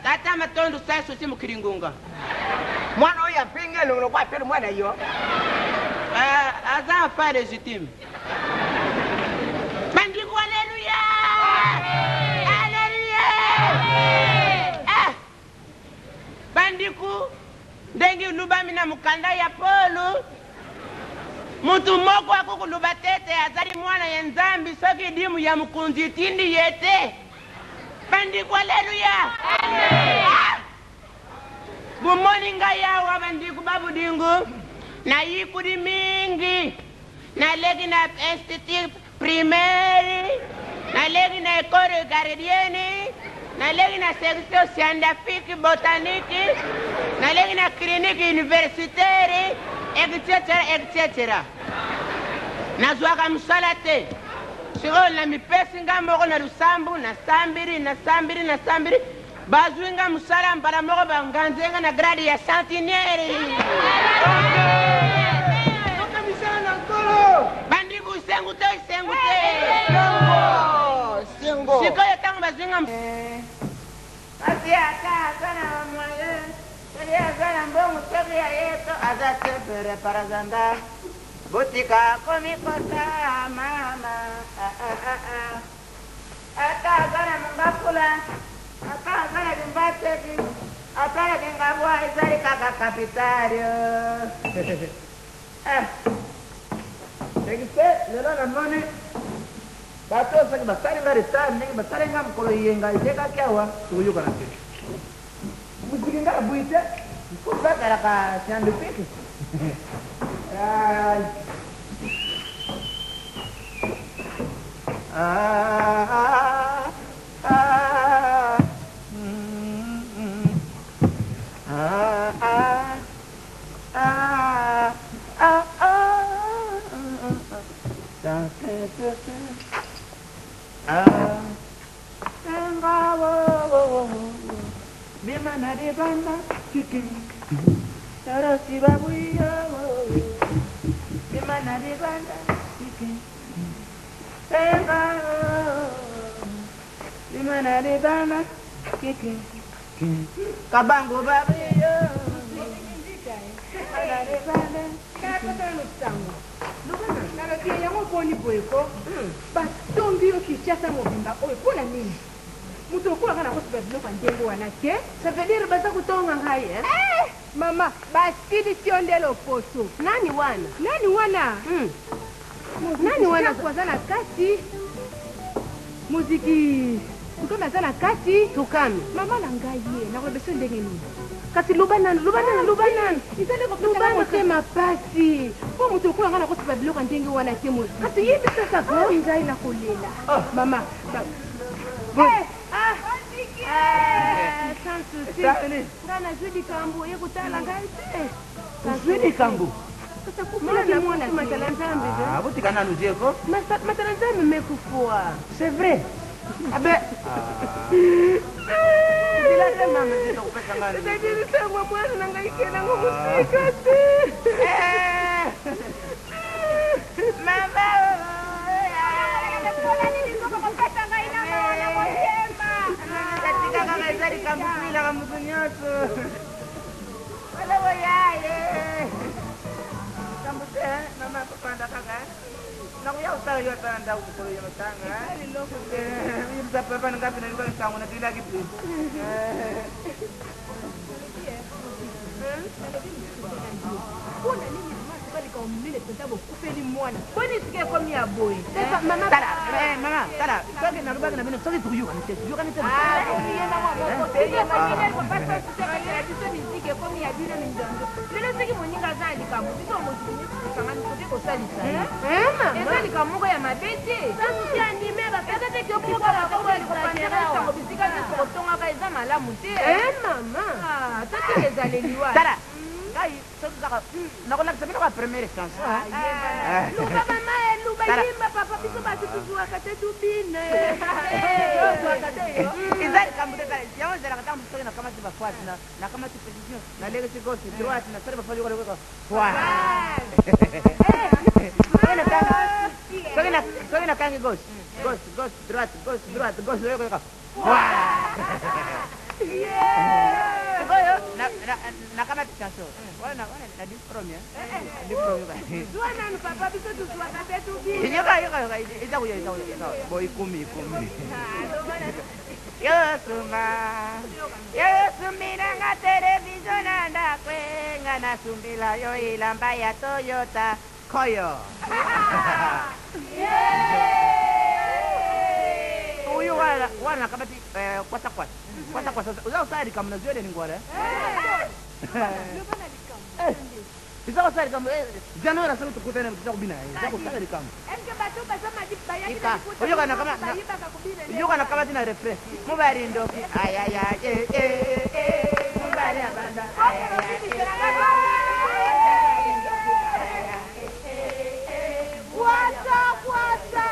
Tata matondo sai sosi mukiringunga. Mwana oya pinga lo kwa pele mwana yo. Aza fa légitime. Bandiku alléluia. Alléluia. Bandiku ndengi lubamina mukanda ya Polo. Muntu moko akukuluba tete azali mwana ya Nzambi soki dimu ya mukunzi tindi yete. Bandiku alléluia. Bumoni yawa bandiku babudingu na yikudi mingi na legi na institut primaire na legi na école gardienne na legi na section scientifique botanique na legi na clinique universitaire etc. Nazwaka msala te siko na mipesi nga moko na lusambu na sambiri bazwinga musala mbala moko banganzenga na grade ya centenaire. Toka misala na nkolo. Bandiku sengu te. Sengo. Siko ya tangu bazwinga Asi aka kana mwaye. Kali azana mbongo toki ya yeto azate pere parazanda. Butika komi kota mama. Aka azana mbakula. Akazana kimbateki, akana kingabwa izali kaka kapitario. Tegise lelo na mone. Bato saki basari ngari sa ningi basari ngam kolo yenga iteka kyawa tuyuka na kitu. Mukulinga buite. Kuba karaka scientifique. Bimana de banda kiki Sarasi babuya Bimana de banda kiki Bimana de banda kiki Kabango babuya Bimana de banda Naratia yango poni boyeko batongi yo kishasa mobimba oyo pona nini mutu okula kana kosuba biloko ndengo wana ke ça veut dire baza kutonga ngai mama basili sio ndelo poso nani wana kwaza na kati muziki tukame aza na kati tukame mama na ngai ye nakobeso ndenge nini kasi lubana motema pasi po mutu okula nga na kosuba biloko ndenge wana te mosi kasi yebi sasa ko nzai na kolela mama sans souci nga nazwi likambo oye kotala ngai te Uzwi likambo kasa kufula kimwana matala nzambe butika nanu jeko matala nzambe mekufua c'est vrai abe Dilate mama zito kupesa ngani Tajiri sangwa mwana nangaikena ngumusika te Mama katika kama izali kamupila kamukunyoso wala wayaye kamute mama kupanda kaka nakuya utayo yota nda ukolo yo tanga yimza papa ngapi na ngani sangu na kila kitu Kuna nini mama tukali kwa umile tutabu kufeli mwana kwani sikia kwa mia boy mama tala soki na lubaka na mimi soki tukuyuka nite yenda mwa moko tiye manyine kwa pasa kutekanya jise mizike kwa mia bile mindondo lelo siki moninga zali kamu biso mozini kangani kote kosali sai ezali kamuko ya mabete sasa si anime bakata te kyo kwa kwa kupandana sango bisika ko tonga ka eza malamu te mama tati ezaleliwa tala kai soki zaka nakona kusabira kwa première chance luba mama luba yimba papa biso basi tujua kate tubine izali kambude tala yawo zela katamu soki na kama tiba fuati na kama ti position na lege si gauche droite na sare bafali kwa soki na kangi gauche droite Koyo na kama tichaso. Wana na diploma ya. Diploma. Tuana ni papa biso tusuata betu bi. Yoka. Ita kuya. Boy 10. Yesu miranga television anda kwenga na sumbila yo ilamba ya Toyota Koyo. Huyu wana kama kwata. Uzao sari kama na ziode ni ngwara. Izao sari kama jana na sasa tukutane mtakubina. Izao sari kama. Eske batu basema dipaya ni kuta. Huyu kana kama tina refresh. Mubari ndoki. Ay. Mubari abanda. Kwata.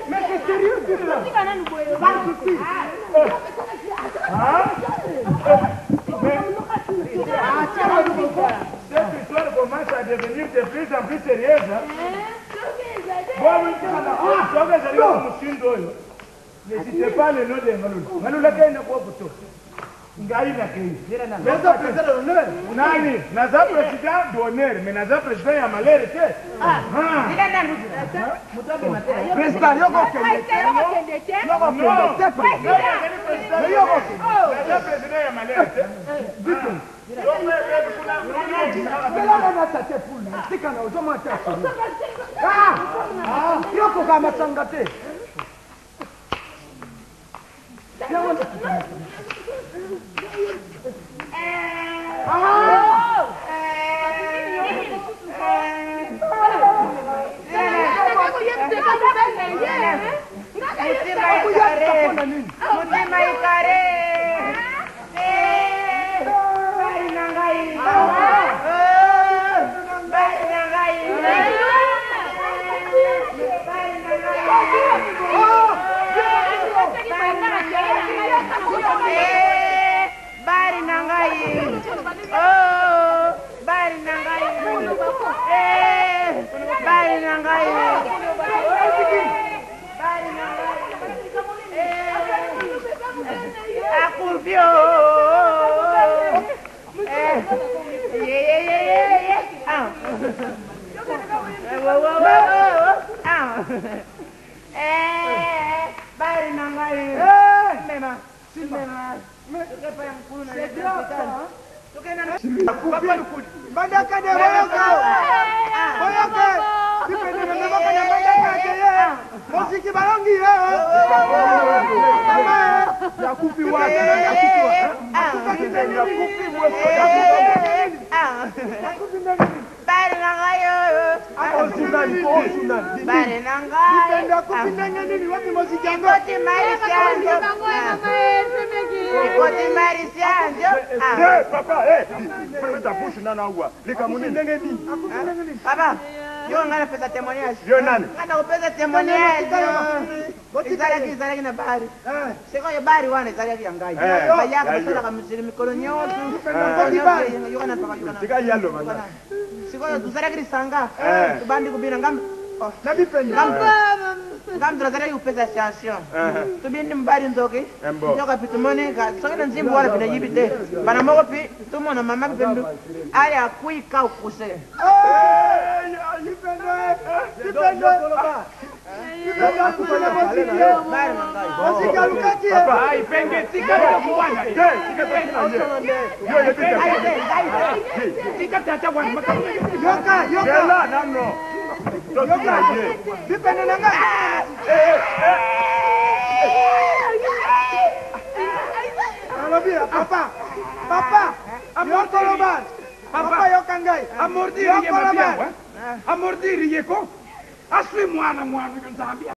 Mais c'est sérieux, dis-le. Cette histoire commence à devenir de plus en plus sérieuse. N'hésitez pas le nom de Maloula. Maloula qui est une photo. Ngaina kei. Naza president d'honneur. Nani? Naza president d'honneur, mais naza president ya malere te. Ila nani? Mutobe matera. President yoko kende. Yoko kende. Yoko kende. Naza president ya malere te. Bitu. Bela na tate pulu. Tika na ozoma ta. Yoko kama sangate. Papa, ferme ta bouche, nana ouah. Les Camerounais, Papa, yo ngana pesa témoignage. Yo nani? Ngana pesa témoignage. Izalaki na bari. Siko yo bari wana izalaki yangai. Bayaka basala ka musiri mikolo nyoto. Yo kana paka. Sika yalo bana. Siko yo izalaki sanga. Tubandi kubina ngam. Nabi pende. Ngam trazalaki upesa station. Tubindi mbari ndoke. Nyoka pitumone ka. Sokena nzimbu wala bina yibite. Bana moko pi tumona mama pembe. Ali akuika ukuse. via, papa. Papa, amortolo bas. Papa yo kangai. Amordiri ye mabia. Amordiri ye ko. Aswi mwana mwana nzambia.